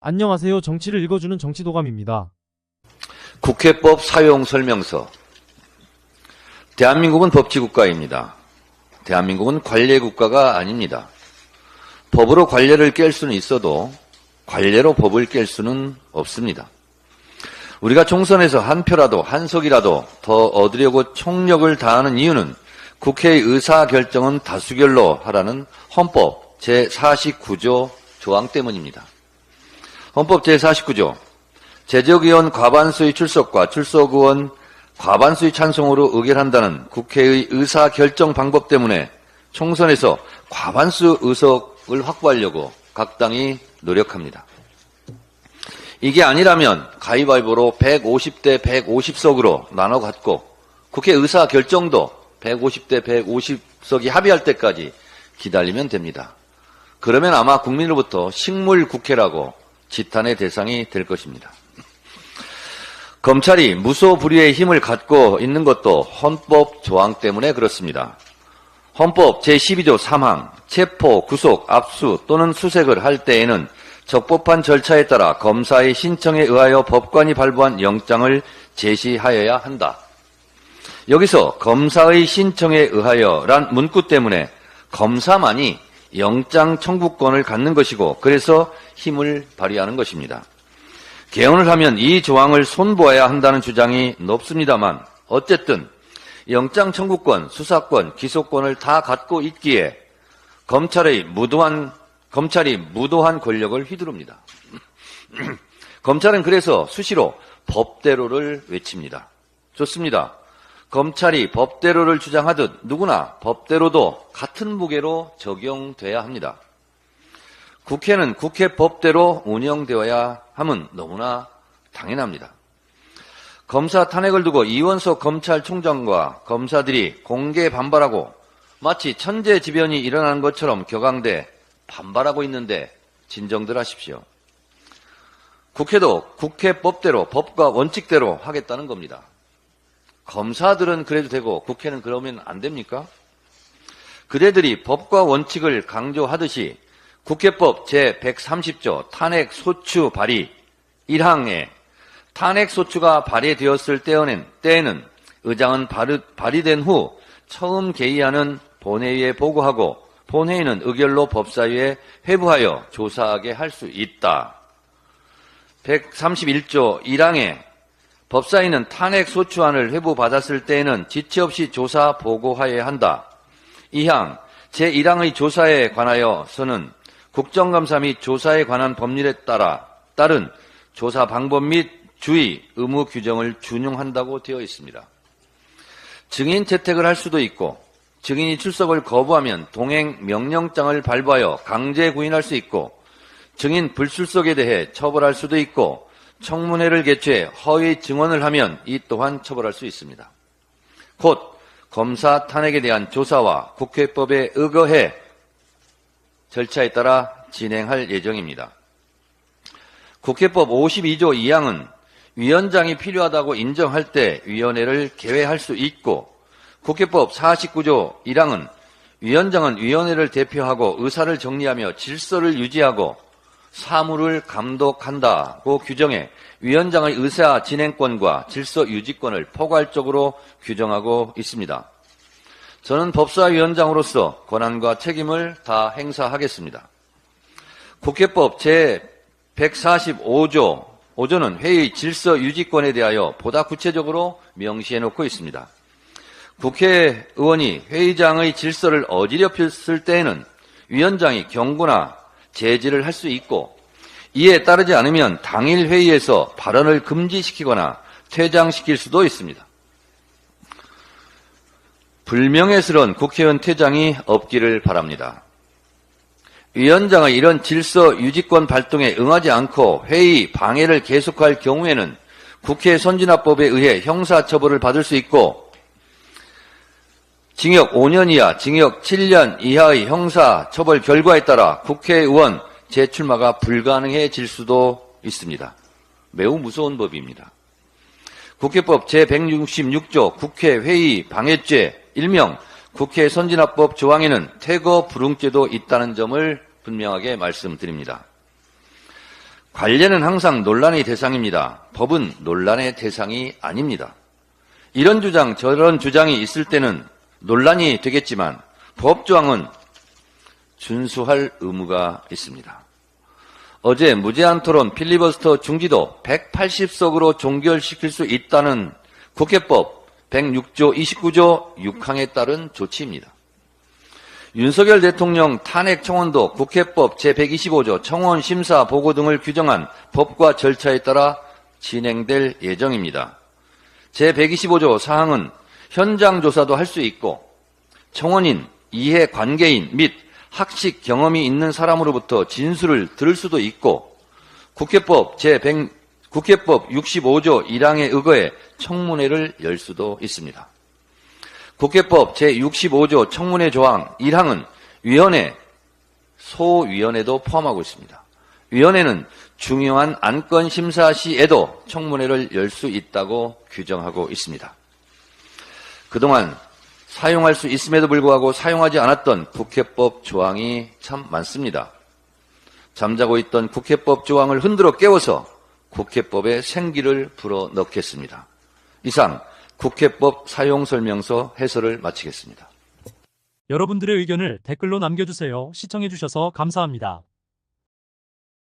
안녕하세요. 정치를 읽어주는 정치도감입니다. 국회법 사용설명서. 대한민국은 법치국가입니다. 대한민국은 관례국가가 아닙니다. 법으로 관례를 깰 수는 있어도 관례로 법을 깰 수는 없습니다. 우리가 총선에서 한 표라도 한 석이라도 더 얻으려고 총력을 다하는 이유는 국회의 의사결정은 다수결로 하라는 헌법 제49조 조항 때문입니다. 헌법 제49조 제적의원 과반수의 출석과 출석의원 과반수의 찬성으로 의결한다는 국회의 의사결정 방법 때문에 총선에서 과반수 의석을 확보하려고 각 당이 노력합니다. 이게 아니라면 가위바위보로 150대 150석으로 나눠 갖고 국회 의사결정도 150대 150석이 합의할 때까지 기다리면 됩니다. 그러면 아마 국민으로부터 식물국회라고 지탄의 대상이 될 것입니다. 검찰이 무소불위의 힘을 갖고 있는 것도 헌법 조항 때문에 그렇습니다. 헌법 제12조 3항 체포, 구속, 압수 또는 수색을 할 때에는 적법한 절차에 따라 검사의 신청에 의하여 법관이 발부한 영장을 제시하여야 한다. 여기서 검사의 신청에 의하여란 문구 때문에 검사만이 영장 청구권을 갖는 것이고 그래서 힘을 발휘하는 것입니다. 개헌을 하면 이 조항을 손보아야 한다는 주장이 높습니다만 어쨌든 영장 청구권, 수사권, 기소권을 다 갖고 있기에 검찰이 무도한 권력을 휘두릅니다. 검찰은 그래서 수시로 법대로를 외칩니다. 좋습니다. 검찰이 법대로를 주장하듯 누구나 법대로도 같은 무게로 적용돼야 합니다. 국회는 국회 법대로 운영되어야 함은 너무나 당연합니다. 검사 탄핵을 두고 이원석 검찰총장과 검사들이 공개 반발하고 마치 천재지변이 일어나는 것처럼 격앙돼 반발하고 있는데 진정들 하십시오. 국회도 국회 법대로 법과 원칙대로 하겠다는 겁니다. 검사들은 그래도 되고 국회는 그러면 안 됩니까? 그대들이 법과 원칙을 강조하듯이 국회법 제130조 탄핵소추 발의 1항에 탄핵소추가 발의되었을 때에는 의장은 발의된 후 처음 개의하는 본회의에 보고하고 본회의는 의결로 법사위에 회부하여 조사하게 할 수 있다. 131조 1항에 법사위는 탄핵소추안을 회부받았을 때에는 지체 없이 조사 보고하여야 한다. 2항 제1항의 조사에 관하여서는 국정감사 및 조사에 관한 법률에 따른 조사 방법 및 주의, 의무 규정을 준용한다고 되어 있습니다. 증인 채택을 할 수도 있고 증인이 출석을 거부하면 동행 명령장을 발부하여 강제 구인할 수 있고 증인 불출석에 대해 처벌할 수도 있고 청문회를 개최해 허위 증언을 하면 이 또한 처벌할 수 있습니다. 곧 검사 탄핵에 대한 조사와 국회법에 의거해 절차에 따라 진행할 예정입니다. 국회법 52조 2항은 위원장이 필요하다고 인정할 때 위원회를 개회할 수 있고 국회법 49조 1항은 위원장은 위원회를 대표하고 의사를 정리하며 질서를 유지하고 사무를 감독한다고 규정해 위원장의 의사 진행권과 질서 유지권을 포괄적으로 규정하고 있습니다. 저는 법사위원장으로서 권한과 책임을 다 행사하겠습니다. 국회법 제145조는 회의 질서 유지권에 대하여 보다 구체적으로 명시해 놓고 있습니다. 국회의원이 회의장의 질서를 어지럽혔을 때에는 위원장이 경고나 제지를 할 수 있고 이에 따르지 않으면 당일 회의에서 발언을 금지시키거나 퇴장시킬 수도 있습니다. 불명예스러운 국회의원 퇴장이 없기를 바랍니다. 위원장의 이런 질서 유지권 발동에 응하지 않고 회의 방해를 계속할 경우에는 국회 선진화법에 의해 형사처벌을 받을 수 있고 징역 5년 이하, 징역 7년 이하의 형사처벌 결과에 따라 국회의원 재출마가 불가능해질 수도 있습니다. 매우 무서운 법입니다. 국회법 제166조 국회회의 방해죄 일명 국회 선진화법 조항에는 퇴거 불응죄도 있다는 점을 분명하게 말씀드립니다. 관례는 항상 논란의 대상입니다. 법은 논란의 대상이 아닙니다. 이런 주장, 저런 주장이 있을 때는 논란이 되겠지만 법조항은 준수할 의무가 있습니다. 어제 무제한 토론 필리버스터 중지도 180석으로 종결시킬 수 있다는 국회법 106조 29조 6항에 따른 조치입니다. 윤석열 대통령 탄핵 청원도 국회법 제125조 청원 심사 보고 등을 규정한 법과 절차에 따라 진행될 예정입니다. 제125조 사항은 현장 조사도 할 수 있고 청원인, 이해관계인 및 학식 경험이 있는 사람으로부터 진술을 들을 수도 있고 국회법 65조 1항에 의거해 청문회를 열 수도 있습니다. 국회법 제65조 청문회 조항 1항은 위원회, 소위원회도 포함하고 있습니다. 위원회는 중요한 안건 심사 시에도 청문회를 열 수 있다고 규정하고 있습니다. 그동안 사용할 수 있음에도 불구하고 사용하지 않았던 국회법 조항이 참 많습니다. 잠자고 있던 국회법 조항을 흔들어 깨워서 국회법에 생기를 불어넣겠습니다. 이상 국회법 사용설명서 해설을 마치겠습니다. 여러분들의 의견을 댓글로 남겨주세요. 시청해주셔서 감사합니다.